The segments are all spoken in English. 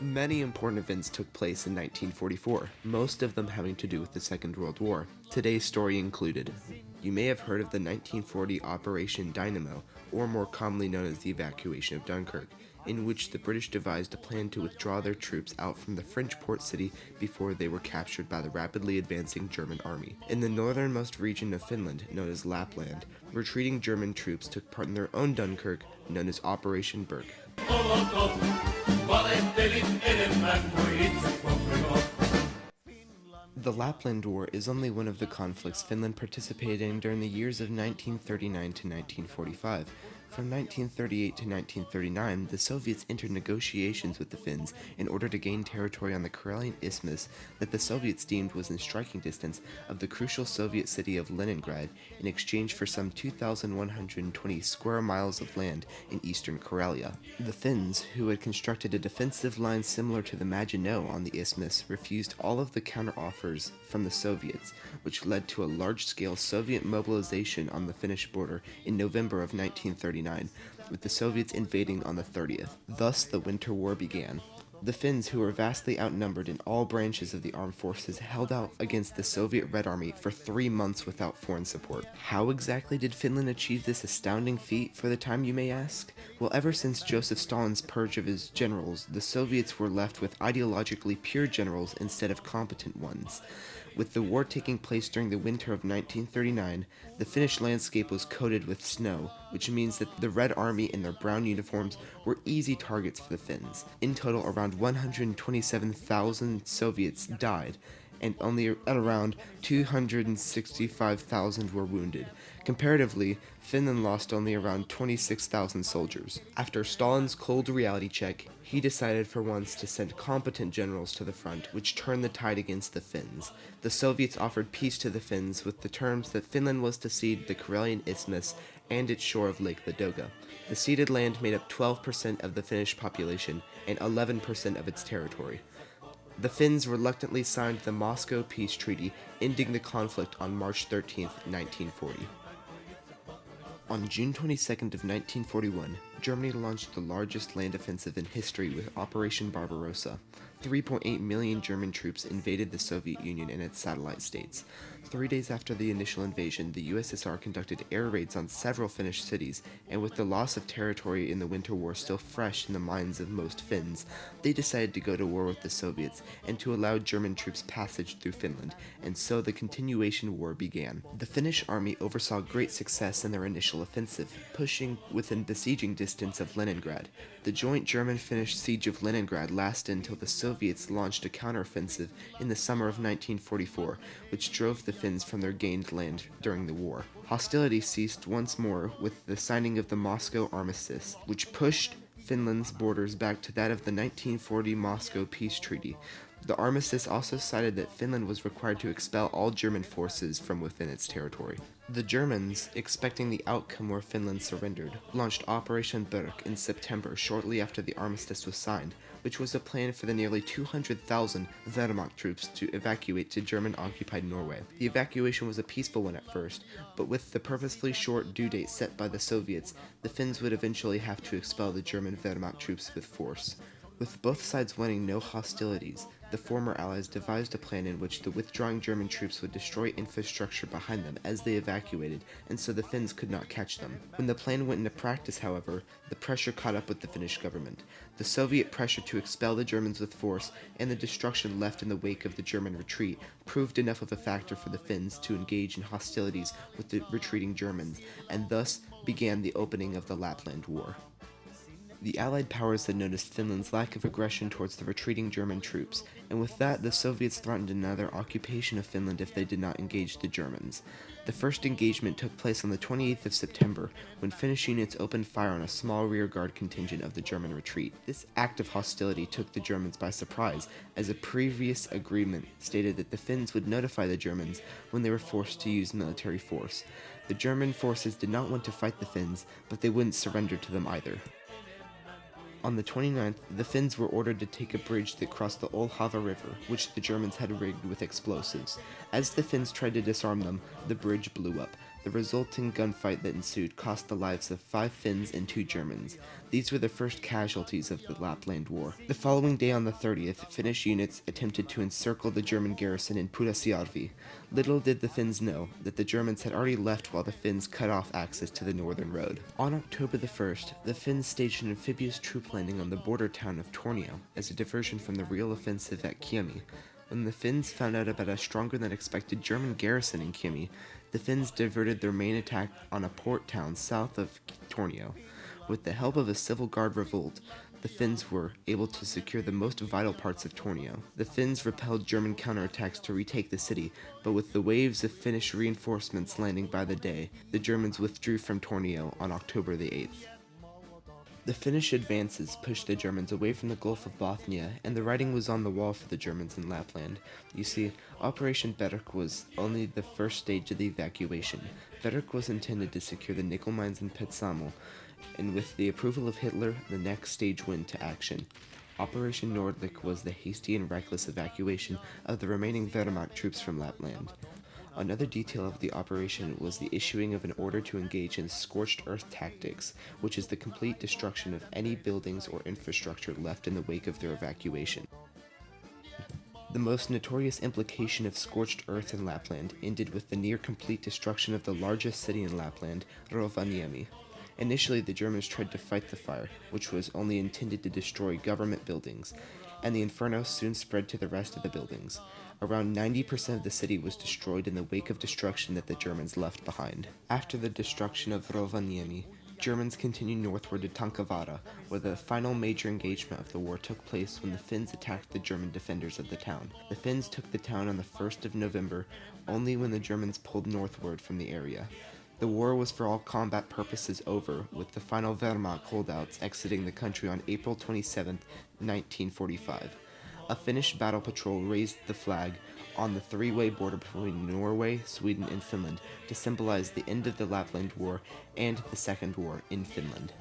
Many important events took place in 1944, most of them having to do with the Second World War, today's story included. You may have heard of the 1940 Operation Dynamo, or more commonly known as the evacuation of Dunkirk, in which the British devised a plan to withdraw their troops out from the French port city before they were captured by the rapidly advancing German army. In the northernmost region of Finland, known as Lapland, retreating German troops took part in their own Dunkirk, known as Operation Berk. The Lapland War is only one of the conflicts Finland participated in during the years of 1939 to 1945. From 1938 to 1939, the Soviets entered negotiations with the Finns in order to gain territory on the Karelian Isthmus that the Soviets deemed was in striking distance of the crucial Soviet city of Leningrad in exchange for some 2,120 square miles of land in eastern Karelia. The Finns, who had constructed a defensive line similar to the Maginot on the isthmus, refused all of the counteroffers from the Soviets, which led to a large-scale Soviet mobilization on the Finnish border in November of 1939. With the Soviets invading on the 30th. Thus, the Winter War began. The Finns, who were vastly outnumbered in all branches of the armed forces, held out against the Soviet Red Army for 3 months without foreign support. How exactly did Finland achieve this astounding feat for the time, you may ask? Well, ever since Joseph Stalin's purge of his generals, the Soviets were left with ideologically pure generals instead of competent ones. With the war taking place during the winter of 1939, the Finnish landscape was coated with snow, which means that the Red Army in their brown uniforms were easy targets for the Finns. In total, around 127,000 Soviets died, and only around 265,000 were wounded. Comparatively, Finland lost only around 26,000 soldiers. After Stalin's cold reality check, he decided for once to send competent generals to the front, which turned the tide against the Finns. The Soviets offered peace to the Finns with the terms that Finland was to cede the Karelian Isthmus and its shore of Lake Ladoga. The ceded land made up 12% of the Finnish population and 11% of its territory. The Finns reluctantly signed the Moscow Peace Treaty, ending the conflict on March 13, 1940. On June 22nd of 1941, Germany launched the largest land offensive in history with Operation Barbarossa. 3.8 million German troops invaded the Soviet Union and its satellite states. 3 days after the initial invasion, the USSR conducted air raids on several Finnish cities, and with the loss of territory in the Winter War still fresh in the minds of most Finns, they decided to go to war with the Soviets and to allow German troops passage through Finland, and so the continuation war began. The Finnish army oversaw great success in their initial offensive, pushing within besieging distance of Leningrad. The joint German-Finnish siege of Leningrad lasted until the Soviets launched a counteroffensive in the summer of 1944, which drove the Finns from their gained land during the war. Hostilities ceased once more with the signing of the Moscow Armistice, which pushed Finland's borders back to that of the 1940 Moscow Peace Treaty. The armistice also cited that Finland was required to expel all German forces from within its territory. The Germans, expecting the outcome where Finland surrendered, launched Operation Berk in September shortly after the armistice was signed, which was a plan for the nearly 200,000 Wehrmacht troops to evacuate to German-occupied Norway. The evacuation was a peaceful one at first, but with the purposefully short due date set by the Soviets, the Finns would eventually have to expel the German Wehrmacht troops with force. With both sides wanting no hostilities, the former allies devised a plan in which the withdrawing German troops would destroy infrastructure behind them as they evacuated, and so the Finns could not catch them. When the plan went into practice, however, the pressure caught up with the Finnish government. The Soviet pressure to expel the Germans with force and the destruction left in the wake of the German retreat proved enough of a factor for the Finns to engage in hostilities with the retreating Germans, and thus began the opening of the Lapland War. The Allied powers had noticed Finland's lack of aggression towards the retreating German troops, and with that, the Soviets threatened another occupation of Finland if they did not engage the Germans. The first engagement took place on the 28th of September, when Finnish units opened fire on a small rearguard contingent of the German retreat. This act of hostility took the Germans by surprise, as a previous agreement stated that the Finns would notify the Germans when they were forced to use military force. The German forces did not want to fight the Finns, but they wouldn't surrender to them either. On the 29th, the Finns were ordered to take a bridge that crossed the Olhava River, which the Germans had rigged with explosives. As the Finns tried to disarm them, the bridge blew up. The resulting gunfight that ensued cost the lives of 5 Finns and 2 Germans. These were the first casualties of the Lapland War. The following day on the 30th, Finnish units attempted to encircle the German garrison in Pudasjärvi. Little did the Finns know that the Germans had already left while the Finns cut off access to the northern road. On October the 1st, the Finns staged an amphibious troop landing on the border town of Tornio as a diversion from the real offensive at Kiemi. When the Finns found out about a stronger than expected German garrison in Kiemi, the Finns diverted their main attack on a port town south of Tornio. With the help of a civil guard revolt, the Finns were able to secure the most vital parts of Tornio. The Finns repelled German counterattacks to retake the city, but with the waves of Finnish reinforcements landing by the day, the Germans withdrew from Tornio on October the 8th. The Finnish advances pushed the Germans away from the Gulf of Bothnia, and the writing was on the wall for the Germans in Lapland. You see, Operation Berk was only the first stage of the evacuation. Berk was intended to secure the nickel mines in Petsamo, and with the approval of Hitler, the next stage went to action. Operation Nordlicht was the hasty and reckless evacuation of the remaining Wehrmacht troops from Lapland. Another detail of the operation was the issuing of an order to engage in scorched earth tactics, which is the complete destruction of any buildings or infrastructure left in the wake of their evacuation. The most notorious implication of scorched earth in Lapland ended with the near-complete destruction of the largest city in Lapland, Rovaniemi. Initially, the Germans tried to fight the fire, which was only intended to destroy government buildings, and the inferno soon spread to the rest of the buildings. Around 90% of the city was destroyed in the wake of destruction that the Germans left behind. After the destruction of Rovaniemi, Germans continued northward to Tankavara, where the final major engagement of the war took place when the Finns attacked the German defenders of the town. The Finns took the town on the 1st of November, only when the Germans pulled northward from the area. The war was for all combat purposes over, with the final Wehrmacht holdouts exiting the country on April 27, 1945. A Finnish battle patrol raised the flag on the three-way border between Norway, Sweden, and Finland to symbolize the end of the Lapland War and the Second War in Finland.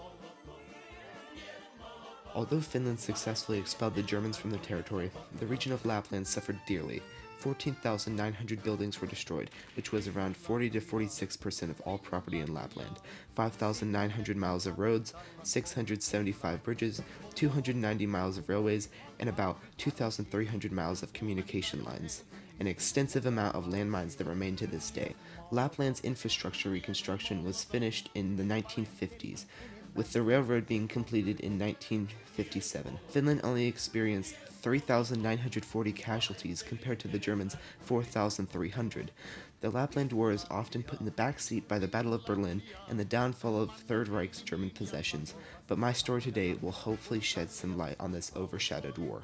Although Finland successfully expelled the Germans from their territory, the region of Lapland suffered dearly. 14,900 buildings were destroyed, which was around 40 to 46% of all property in Lapland, 5,900 miles of roads, 675 bridges, 290 miles of railways, and about 2,300 miles of communication lines. An extensive amount of landmines that remain to this day. Lapland's infrastructure reconstruction was finished in the 1950s, with the railroad being completed in 1957. Finland only experienced 3,940 casualties compared to the Germans' 4,300. The Lapland War is often put in the backseat by the Battle of Berlin and the downfall of Third Reich's German possessions, but my story today will hopefully shed some light on this overshadowed war.